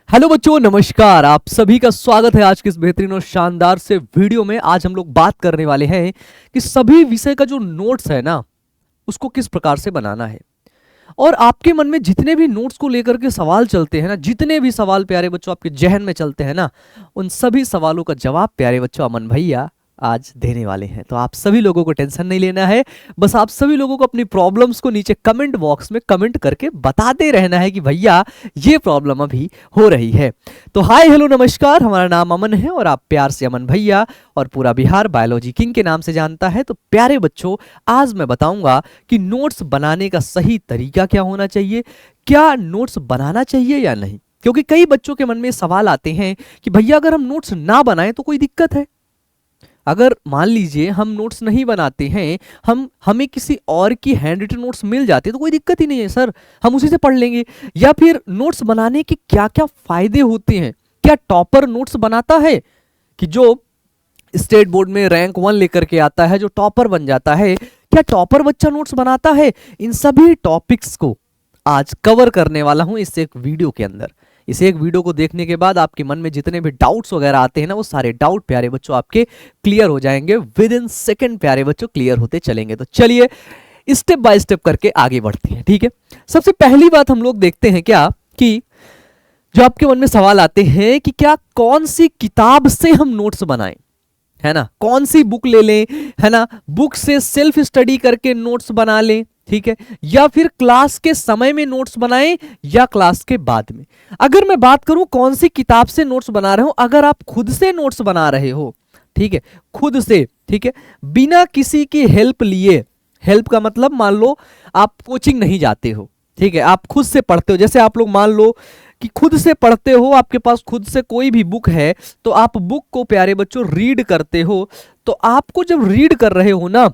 Hello बच्चों, नमस्कार। आप सभी का स्वागत है आज के इस बेहतरीन और शानदार से वीडियो में। आज हम लोग बात करने वाले हैं कि सभी विषय का जो नोट्स है ना, उसको किस प्रकार से बनाना है। और आपके मन में जितने भी नोट्स को लेकर के सवाल चलते हैं ना, जितने भी सवाल प्यारे बच्चों आपके जहन में चलते हैं ना, उन सभी सवालों का जवाब प्यारे बच्चों अमन भैया आज देने वाले हैं। तो आप सभी लोगों को टेंशन नहीं लेना है, बस आप सभी लोगों को अपनी प्रॉब्लम्स को नीचे कमेंट बॉक्स में कमेंट करके बताते रहना है कि भैया ये प्रॉब्लम अभी हो रही है। तो हाय हेलो नमस्कार, हमारा नाम अमन है और आप प्यार से अमन भैया और पूरा बिहार बायोलॉजी किंग के नाम से जानता है। तो प्यारे बच्चों, आज मैं बताऊंगा कि नोट्स बनाने का सही तरीका क्या होना चाहिए, क्या नोट्स बनाना चाहिए या नहीं। क्योंकि कई बच्चों के मन में सवाल आते हैं कि भैया अगर हम नोट्स ना बनाएं तो कोई दिक्कत है। अगर मान लीजिए हम नोट्स नहीं बनाते हैं, हमें किसी और की हैंड रिटन नोट्स मिल जाते हैं तो कोई दिक्कत ही नहीं है सर, हम उसी से पढ़ लेंगे। या फिर नोट्स बनाने के क्या क्या फायदे होते हैं, क्या टॉपर नोट्स बनाता है कि जो स्टेट बोर्ड में रैंक 1 लेकर के आता है, जो टॉपर बन जाता है, क्या टॉपर बच्चा नोट्स बनाता है। इन सभी टॉपिक्स को आज कवर करने वाला हूं इस एक वीडियो के अंदर। इस एक वीडियो को देखने के बाद आपके मन में जितने भी डाउट्स वगैरह आते हैं ना, वो सारे डाउट प्यारे बच्चों आपके क्लियर हो जाएंगे। विद इन सेकेंड प्यारे बच्चों क्लियर होते चलेंगे। तो चलिए स्टेप बाय स्टेप करके आगे बढ़ते हैं, ठीक है। सबसे पहली बात हम लोग देखते हैं क्या कि जो आपके मन में सवाल आते हैं कि क्या कौन सी किताब से हम नोट्स बनाएं, है ना, कौन सी बुक ले लें, है ना, बुक से सेल्फ स्टडी करके नोट्स बना लें, ठीक है, या फिर क्लास के समय में नोट्स बनाएं या क्लास के बाद में। अगर मैं बात करूं कौन सी किताब से नोट्स बना रहे हो, अगर आप खुद से नोट्स बना रहे हो, ठीक है, खुद से, ठीक है, बिना किसी की हेल्प लिए, हेल्प का मतलब मान लो आप कोचिंग नहीं जाते हो, ठीक है, आप खुद से पढ़ते हो। जैसे आप लोग मान लो कि खुद से पढ़ते हो, आपके पास खुद से कोई भी बुक है, तो आप बुक को प्यारे बच्चों रीड करते हो। तो आपको जब रीड कर रहे हो ना,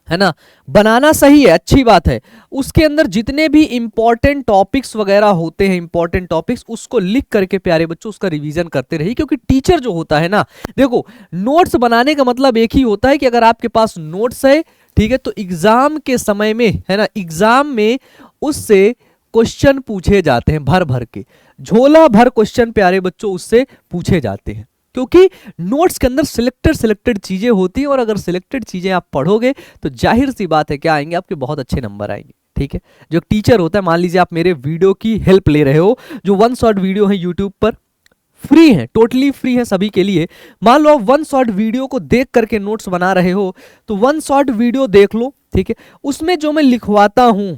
है ना, बनाना सही है, अच्छी बात है, उसके अंदर जितने भी इंपॉर्टेंट टॉपिक्स वगैरह होते हैं, इंपॉर्टेंट टॉपिक्स, उसको लिख करके प्यारे बच्चों उसका रिवीजन करते रहिए। क्योंकि टीचर जो होता है ना, देखो, नोट्स बनाने का मतलब एक ही होता है कि अगर आपके पास नोट्स है, ठीक है, तो एग्जाम के समय में, है ना, एग्जाम में उससे क्वेश्चन पूछे जाते हैं, भर भर के झोला भर क्वेश्चन प्यारे बच्चों उससे पूछे जाते हैं। क्योंकि नोट्स के अंदर सिलेक्टेड चीजें होती हैं, और अगर सिलेक्टेड चीजें आप पढ़ोगे तो जाहिर सी बात है क्या आएंगे, आपके बहुत अच्छे नंबर आएंगे, ठीक है। जो टीचर होता है, मान लीजिए आप मेरे वीडियो की हेल्प ले रहे हो, जो वन शॉट वीडियो है यूट्यूब पर, फ्री है, टोटली फ्री है सभी के लिए। मान लो आप वन शॉट वीडियो को देख करके नोट्स बना रहे हो, तो वन शॉट वीडियो देख लो, ठीक है, उसमें जो मैं लिखवाता हूं,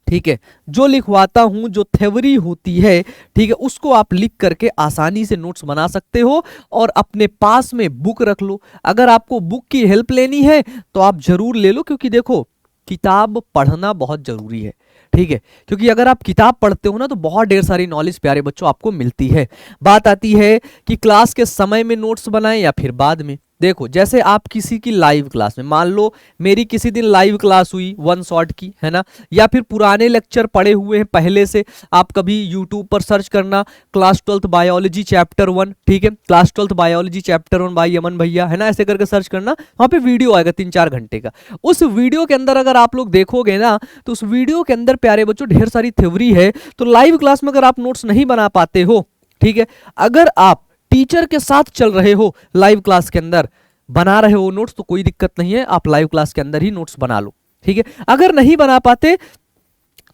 ठीक है, जो लिखवाता हूं, जो थ्योरी होती है, ठीक है, उसको आप लिख करके आसानी से नोट्स बना सकते हो। और अपने पास में बुक रख लो। अगर आपको बुक की हेल्प लेनी है तो आप जरूर ले लो, क्योंकि देखो किताब पढ़ना बहुत जरूरी है, ठीक है। क्योंकि अगर आप किताब पढ़ते हो ना, तो बहुत ढेर सारी नॉलेज प्यारे बच्चों आपको मिलती है। बात आती है कि क्लास के समय में नोट्स बनाएं या फिर बाद में। देखो, जैसे आप किसी की लाइव क्लास में, मान लो मेरी किसी दिन लाइव क्लास हुई वन शॉट की, है ना, या फिर पुराने लेक्चर पढ़े हुए हैं पहले से, आप कभी यूट्यूब पर सर्च करना क्लास 12th बायोलॉजी चैप्टर 1, ठीक है, class 12th biology chapter 1 by Aman भैया, है ना, ऐसे करके सर्च करना, वहां पे वीडियो आएगा 3-4 घंटे का। उस वीडियो के अंदर अगर आप लोग देखोगे ना, तो उस वीडियो के अंदर प्यारे बच्चों ढेर सारी थ्योरी है। तो लाइव क्लास में अगर आप नोट्स नहीं बना पाते हो, ठीक है, अगर आप टीचर के साथ चल रहे हो, लाइव क्लास के अंदर बना रहे हो नोट्स, तो कोई दिक्कत नहीं है, आप लाइव क्लास के अंदर ही नोट्स बना लो, ठीक है। अगर नहीं बना पाते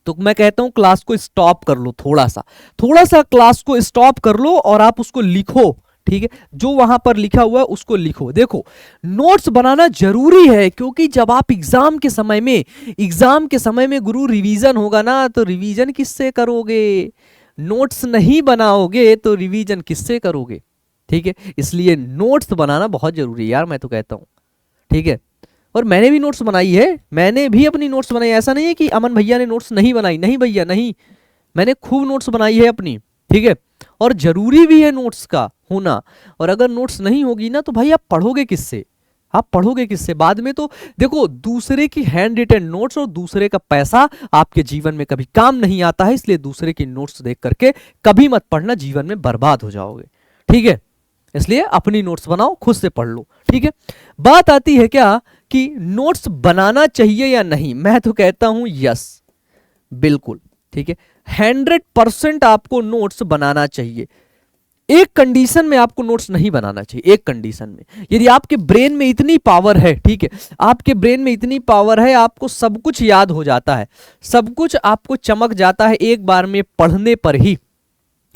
तो मैं कहता हूं क्लास को स्टॉप कर लो, थोड़ा सा क्लास को स्टॉप कर लो और आप उसको लिखो, ठीक है, जो वहां पर लिखा हुआ है उसको लिखो। देखो, नोट्स बनाना जरूरी है, क्योंकि जब आप एग्जाम के समय में गुरु रिवीजन होगा ना, तो रिवीजन किससे करोगे, नोट्स नहीं बनाओगे तो रिवीजन किससे करोगे, ठीक है। इसलिए नोट्स बनाना बहुत जरूरी है यार, मैं तो कहता हूं, ठीक है। और मैंने भी नोट्स बनाई है, मैंने भी अपनी नोट्स बनाई, ऐसा नहीं है कि अमन भैया ने नोट्स नहीं बनाई, नहीं भैया नहीं, मैंने खूब नोट्स बनाई है अपनी, ठीक है। और जरूरी भी है नोट्स का होना। और अगर नोट्स नहीं होगी ना, तो भाई आप पढ़ोगे किससे, बाद में। तो देखो, दूसरे की हैंड रिटन नोट्स और दूसरे का पैसा आपके जीवन में कभी काम नहीं आता है, इसलिए दूसरे की नोट्स देख करके कभी मत पढ़ना, जीवन में बर्बाद हो जाओगे, ठीक है। इसलिए अपनी नोट्स बनाओ, खुद से पढ़ लो, ठीक है। बात आती है क्या कि नोट्स बनाना चाहिए या नहीं, मैं तो कहता हूं यस, बिल्कुल, ठीक है, 100% आपको नोट्स बनाना चाहिए। एक कंडीशन में आपको नोट्स नहीं बनाना चाहिए, एक कंडीशन में, यदि आपके ब्रेन में इतनी पावर है, ठीक है, आपके ब्रेन में इतनी पावर है, आपको सब कुछ याद हो जाता है, सब कुछ आपको चमक जाता है एक बार में पढ़ने पर ही।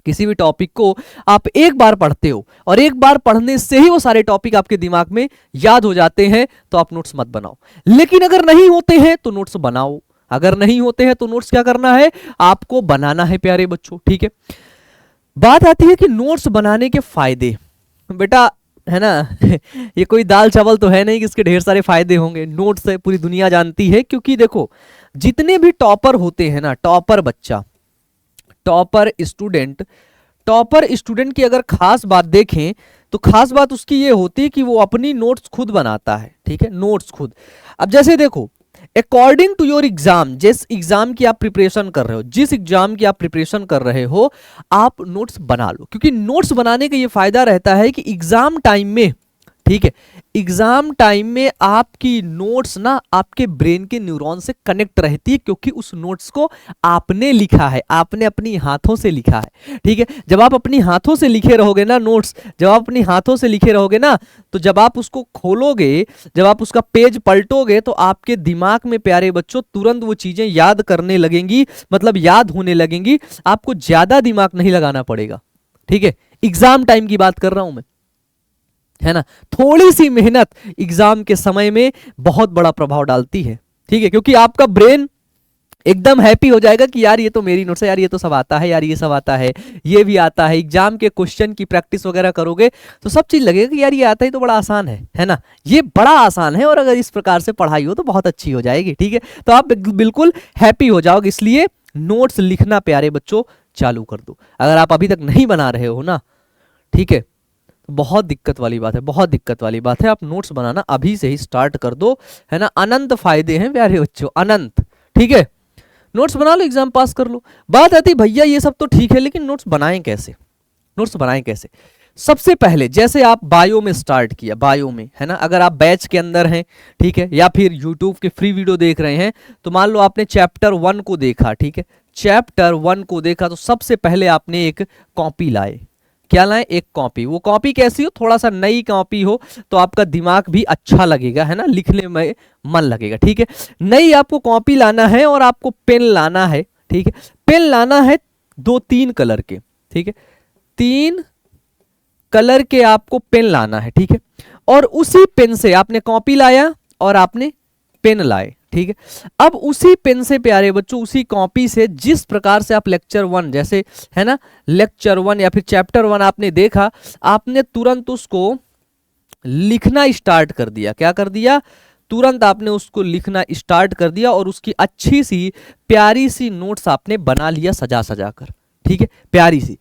किसी भी टॉपिक को आप एक बार पढ़ते हो और एक बार पढ़ने से ही वो सारे टॉपिक आपके दिमाग में याद हो जाते हैं, तो आप नोट्स मत बनाओ। लेकिन अगर नहीं होते हैं तो नोट्स बनाओ, अगर नहीं होते हैं तो नोट्स क्या करना है, आपको बनाना है प्यारे बच्चों, ठीक है। बात आती है कि नोट्स बनाने के फायदे, बेटा है ना ये कोई दाल चावल तो है नहीं कि इसके ढेर सारे फायदे होंगे। नोट्स है पूरी दुनिया जानती है, क्योंकि देखो जितने भी टॉपर होते हैं ना, टॉपर बच्चा, टॉपर स्टूडेंट की अगर खास बात देखें तो खास बात उसकी ये होती है कि वो अपनी नोट्स खुद बनाता है, ठीक है, नोट्स खुद। अब जैसे देखो, अकॉर्डिंग टू योर एग्जाम, जिस एग्जाम की आप प्रिपरेशन कर रहे हो, जिस एग्जाम की आप प्रिपरेशन कर रहे हो, आप नोट्स बना लो, क्योंकि नोट्स बनाने का ये फायदा रहता है कि एग्जाम टाइम में, ठीक है, एग्जाम टाइम में आपकी नोट्स ना आपके ब्रेन के न्यूरॉन से कनेक्ट रहती है, क्योंकि उस नोट्स को आपने लिखा है, आपने अपनी हाथों से लिखा है, ठीक है। जब आप अपनी हाथों से लिखे रहोगे ना नोट्स, जब आप अपनी हाथों से लिखे रहोगे ना, तो जब आप उसको खोलोगे, जब आप उसका पेज पलटोगे, तो आपके दिमाग में प्यारे बच्चों तुरंत वो चीजें याद करने लगेंगी, मतलब याद होने लगेंगी, आपको ज्यादा दिमाग नहीं लगाना पड़ेगा, ठीक है। एग्जाम टाइम की बात कर रहा हूं मैं, है ना। थोड़ी सी मेहनत एग्जाम के समय में बहुत बड़ा प्रभाव डालती है, ठीक है, क्योंकि आपका ब्रेन एकदम हैप्पी हो जाएगा कि यार ये तो मेरी नोट्स है, यार ये तो सब आता है, यार ये सब आता है, ये भी आता है। एग्जाम के क्वेश्चन की प्रैक्टिस वगैरह करोगे तो सब चीज लगेगा कि यार ये आता है तो बड़ा आसान है ना, ये बड़ा आसान है, और अगर इस प्रकार से पढ़ाई हो तो बहुत अच्छी हो जाएगी, ठीक है। तो आप बिल्कुल हैप्पी हो जाओगे, इसलिए नोट्स लिखना प्यारे बच्चों चालू कर दो। अगर आप अभी तक नहीं बना रहे हो ना, ठीक है, बहुत दिक्कत वाली बात है, बहुत दिक्कत वाली बात है। आप नोट्स बनाना अभी से ही स्टार्ट कर दो, है ना। अनंत फायदे हैं प्यारे बच्चों, अनंत, ठीक है। नोट्स बना लो, एग्जाम पास कर लो। बात आती है भैया ये सब तो ठीक है, लेकिन नोट्स बनाएं कैसे, नोट्स बनाएं कैसे। सबसे पहले जैसे आप बायो में स्टार्ट किया, बायो में, है ना, अगर आप बैच के अंदर हैं, ठीक है, या फिर यूट्यूब के फ्री वीडियो देख रहे हैं, तो मान लो आपने चैप्टर 1 को देखा, ठीक है, चैप्टर 1 को देखा, तो सबसे पहले आपने एक कॉपी लाए। क्या लाए, एक कॉपी। वो कॉपी कैसी हो, थोड़ा सा नई कॉपी हो तो आपका दिमाग भी अच्छा लगेगा, है ना, लिखने में मन लगेगा, ठीक है। नई आपको कॉपी लाना है और आपको पेन लाना है, ठीक है। पेन लाना है 2-3 कलर के, ठीक है, 3 कलर के आपको पेन लाना है, ठीक है। और उसी पेन से आपने कॉपी लाया और आपने पेन लाए, ठीक है। अब उसी पेन से प्यारे बच्चों, उसी कॉपी से, जिस प्रकार से आप लेक्चर 1, जैसे है ना, लेक्चर 1 या फिर चैप्टर 1 आपने देखा, आपने तुरंत उसको लिखना स्टार्ट कर दिया। क्या कर दिया, तुरंत आपने उसको लिखना स्टार्ट कर दिया, और उसकी अच्छी सी प्यारी सी नोट्स आपने बना लिया सजा सजा कर, ठीक है, प्यारी सी।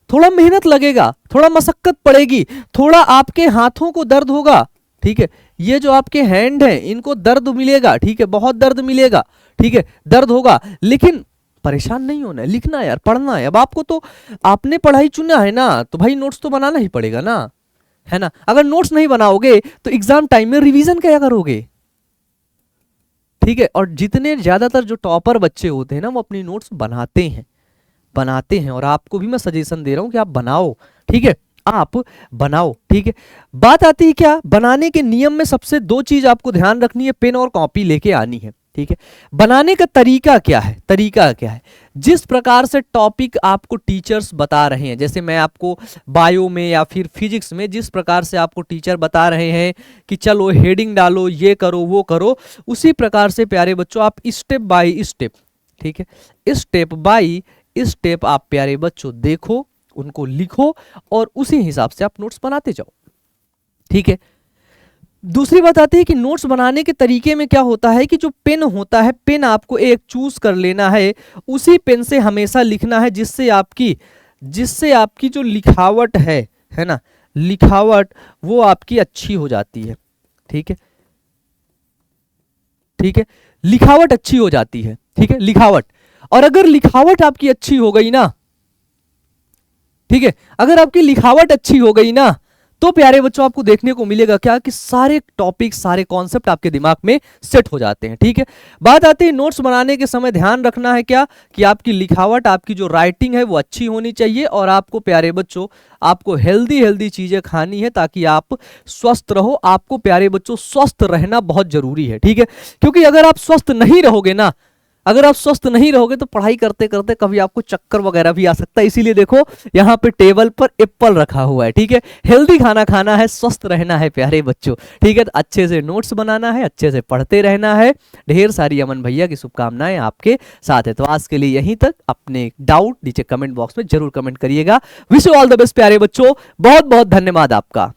थोड़ा मेहनत लगेगा, थोड़ा मशक्कत पड़ेगी, थोड़ा आपके हाथों को दर्द होगा, ठीक है, ये जो आपके हैंड हैं इनको दर्द मिलेगा, ठीक है, बहुत दर्द मिलेगा, ठीक है, दर्द होगा, लेकिन परेशान नहीं होना है, लिखना है यार, पढ़ना है। अब आपको तो, आपने पढ़ाई चुना है ना, तो भाई नोट्स तो बनाना ही पड़ेगा ना, है ना। अगर नोट्स नहीं बनाओगे तो एग्जाम टाइम में रिवीजन क्या करोगे, ठीक है। और जितने ज्यादातर जो टॉपर बच्चे होते हैं ना, वो अपनी नोट्स बनाते हैं, बनाते हैं, और आपको भी मैं सजेशन दे रहा हूं कि आप बनाओ, ठीक है, आप बनाओ, ठीक है। बात आती है क्या, बनाने के नियम में सबसे 2 चीज आपको ध्यान रखनी है, पेन और कॉपी लेके आनी है, ठीक है। बनाने का तरीका क्या है, तरीका क्या है, जिस प्रकार से टॉपिक आपको टीचर्स बता रहे हैं, जैसे मैं आपको बायो में या फिर फिजिक्स में जिस प्रकार से आपको टीचर बता रहे हैं कि चलो हेडिंग डालो, ये करो वो करो, उसी प्रकार से प्यारे बच्चों आप स्टेप बाय स्टेप, ठीक है, स्टेप बाय स्टेप आप प्यारे बच्चों देखो, उनको लिखो, और उसी हिसाब से आप नोट्स बनाते जाओ, ठीक है। दूसरी बात आती है कि नोट्स बनाने के तरीके में क्या होता है कि जो पेन होता है, पेन आपको एक चूज कर लेना है, उसी पेन से हमेशा लिखना है, जिससे आपकी जो लिखावट है ना, लिखावट वो आपकी अच्छी हो जाती है, ठीक है, ठीक है, लिखावट अच्छी हो जाती है, ठीक है, लिखावट। और अगर लिखावट आपकी अच्छी हो गई ना, ठीक है, अगर आपकी लिखावट अच्छी हो गई ना, तो प्यारे बच्चों आपको देखने को मिलेगा क्या कि सारे टॉपिक सारे कॉन्सेप्ट आपके दिमाग में सेट हो जाते हैं। ठीक है, बात आती है नोट्स बनाने के समय ध्यान रखना है क्या कि आपकी लिखावट, आपकी जो राइटिंग है वो अच्छी होनी चाहिए, और आपको प्यारे बच्चों आपको हेल्दी हेल्दी चीजें खानी है ताकि आप स्वस्थ रहो। आपको प्यारे बच्चों स्वस्थ रहना बहुत जरूरी है। ठीक है, क्योंकि अगर आप स्वस्थ नहीं रहोगे ना, अगर आप स्वस्थ नहीं रहोगे तो पढ़ाई करते करते कभी आपको चक्कर वगैरह भी आ सकता है। इसीलिए देखो यहाँ पे टेबल पर एप्पल रखा हुआ है। ठीक है, हेल्दी खाना खाना है, स्वस्थ रहना है प्यारे बच्चों। ठीक है, तो अच्छे से नोट्स बनाना है, अच्छे से पढ़ते रहना है। ढेर सारी अमन भैया की शुभकामनाएं आपके साथ है। तो आज के लिए यहीं तक। अपने डाउट नीचे कमेंट बॉक्स में जरूर कमेंट करिएगा। Wish you all the best प्यारे बच्चों, बहुत बहुत धन्यवाद आपका।